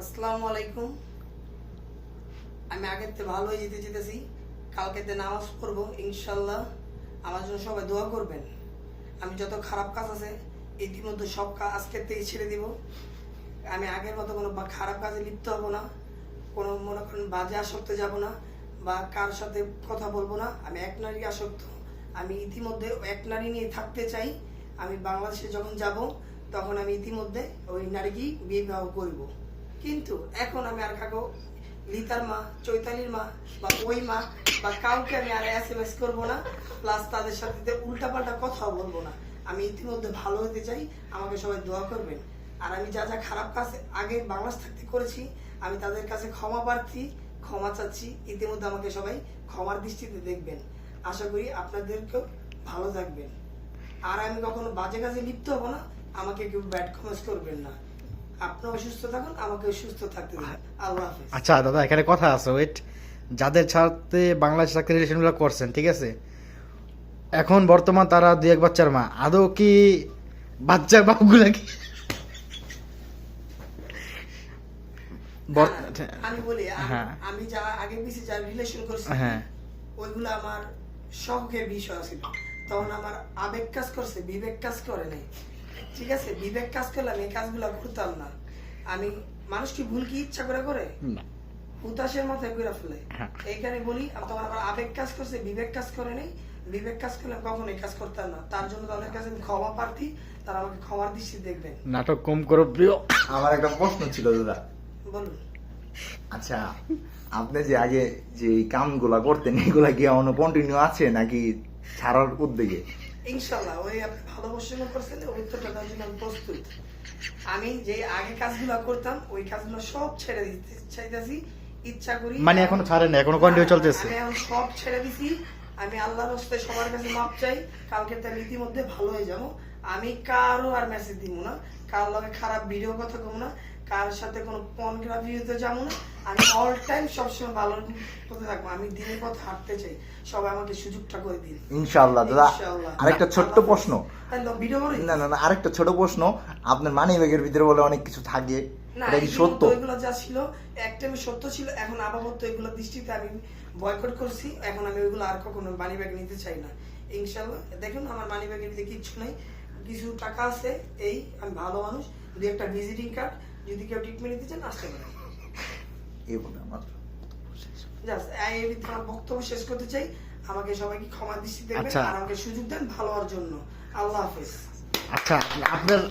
আসসালামু আলাইকুম। আমি আগের থেকে ভালো হয়ে যেতেছি। কালকেতে নামাজ পড়বো ইনশাল্লাহ। আমার জন্য সবাই দোয়া করবেন। আমি যত খারাপ কাজ আছে ইতিমধ্যে সব কাজ আজকের থেকে ছেড়ে দিব। আমি আগের মতো কোনো খারাপ কাজে লিপ্ত হব না, কোনো মনে করেন বাজে আসক্ত যাব না, বা কার সাথে কথা বলবো না। আমি এক নারী আসক্ত। আমি ইতিমধ্যে এক নারী নিয়ে থাকতে চাই। আমি বাংলাদেশে যখন যাব তখন আমি ইতিমধ্যে ওই নারীকেই বিবাহ করব। কিন্তু এখন আমি আর কাউকে লিতার মা, চৈতালির মা বা ওই মা বা কাউকে আমি আর SMS করবো না, প্লাস তাদের সাথে উল্টাপাল্টা কথাও বলবো না। আমি ইতিমধ্যে ভালো হতে চাই, আমাকে সবাই দোয়া করবেন। আর আমি যা যা খারাপ কাজ আগে বাংলাদেশ থাকতে করেছি আমি তাদের কাছে ক্ষমা প্রার্থী, ক্ষমা চাচ্ছি। ইতিমধ্যে আমাকে সবাই ক্ষমার দৃষ্টিতে দেখবেন। আশা করি আপনাদেরকেও ভালো থাকবেন। আর আমি কখনো বাজে কাজে লিপ্ত হব না, আমাকে কেউ ব্যাড কমেন্টস করবেন না। আপনিও সুস্থ থাকুন, আমাকে সুস্থ থাকতে দিন। আল্লাহ হাফেজ। আচ্ছা দাদা, এখানে কথা আছে, ওয়েট। যাদের সাথে বাংলাদেশ সাথে রিলেশনগুলো করছেন, ঠিক আছে, এখন বর্তমান তারা দুই এক বাচ্চার মা, আদৌ কি বাচ্চার বাপগুলা কি আমি বলি হ্যাঁ। আমি যা আগে পিছিয়ে যা রিলেশন করছি হ্যাঁ। ওইগুলো আমার শখের বিষয় ছিল। তখন আমার আবেগ কাজ করছে, বিবেক কাজ করে নাই। ঠিক আছে, বিবেক কাজ করলে আমি এই কাজগুলো করতাম না। আমি মানুষ কি ভুল কি ইচ্ছা করে করে? না। উদাসের মাথায় করে ফেলে। হ্যাঁ। এইখানে বলি তখন আমার আবেগ কাজ করছে, বিবেক কাজ করে নাই। বিবেক কাজ করলে কখনো এই কাজ করতাম না। তার জন্য তাদের কাছে আমি ক্ষমা প্রার্থী, তারা আমাকে ক্ষমার দৃষ্টি দেখবেন। নাটক কম করো প্রিয়। আমার একটা প্রশ্ন ছিল দাদা। বলুন। আচ্ছা, আপনি যে আগে যে এই কামগুলা করতেন এগুলা কি এখনো কন্টিনিউ আছে নাকি ছাড়ার উদ্যোগে? ইনশাল্লাহ, ওই আপনি ভালো প্রশ্ন করছেন, ওই উত্তরটা দেওয়ার জন্য আমি প্রস্তুত। আমি যে আগে কাজগুলো করতাম ওই কাজগুলো সব ছেড়ে দিতে চাইতেছি, ইচ্ছা করি। মানে এখনো ছাড়ে না, এখনো কন্টিনিউ চলতেছে। আমি এখন সব ছেড়ে দিছি। আমি আল্লাহর রাস্তে সবার কাছে মাপ চাই। কালকে তার ইতিমধ্যে ভালো হয়ে যাবো। আমি কারো আর মেসেজ দিব না, কার লগে খারাপ ভিডিও কথা কম না, কার সাথে কোনো পর্নোগ্রাফিতে যাবো না। আমি অল টাইম সবসময় ভালো পথে থাকবো। আমি দিনের পথে হাঁটতে চাই, সবাই আমাকে সুযোগটা করে দিন ইনশাআল্লাহ দাদা। ইনশাআল্লাহ। আরেকটা ছোট্ট প্রশ্ন। তাহলে ভিডিও করে না না না, আরেকটা ছোট প্রশ্ন। আপনার মানি ব্যাগের ভিতরে বলে অনেক কিছু থাকে, না, এটা কি সত্য? এগুলো যা ছিল এক টাইমে সত্য ছিল, এখন আপাতত এগুলো দৃষ্টিতে আমি বয়কট করছি। এখন আমি ওইগুলো আর কখনো মানি ব্যাগ নিতে চাই না ইনশাআল্লাহ। দেখুন আমার মানি ব্যাগের ভিতরে কিচ্ছু নাই, কিছু টাকা আছে। এই আমি ভালো মানুষ, যদি একটা ভিজিটিং কার্ড, যদি কেউ ট্রিটমেন্ট নিতে চান আসতে পারেন। এই বলে আমার জাস্ট এই ভিতরে আমার বক্তব্য শেষ করতে চাই। আমাকে সবাইকে ক্ষমা দৃষ্টি দেখবেন আচ্ছা। আর আমাকে সুযোগ দেন ভালো হওয়ার জন্য। আল্লাহ হাফেজ। আচ্ছা, আপনার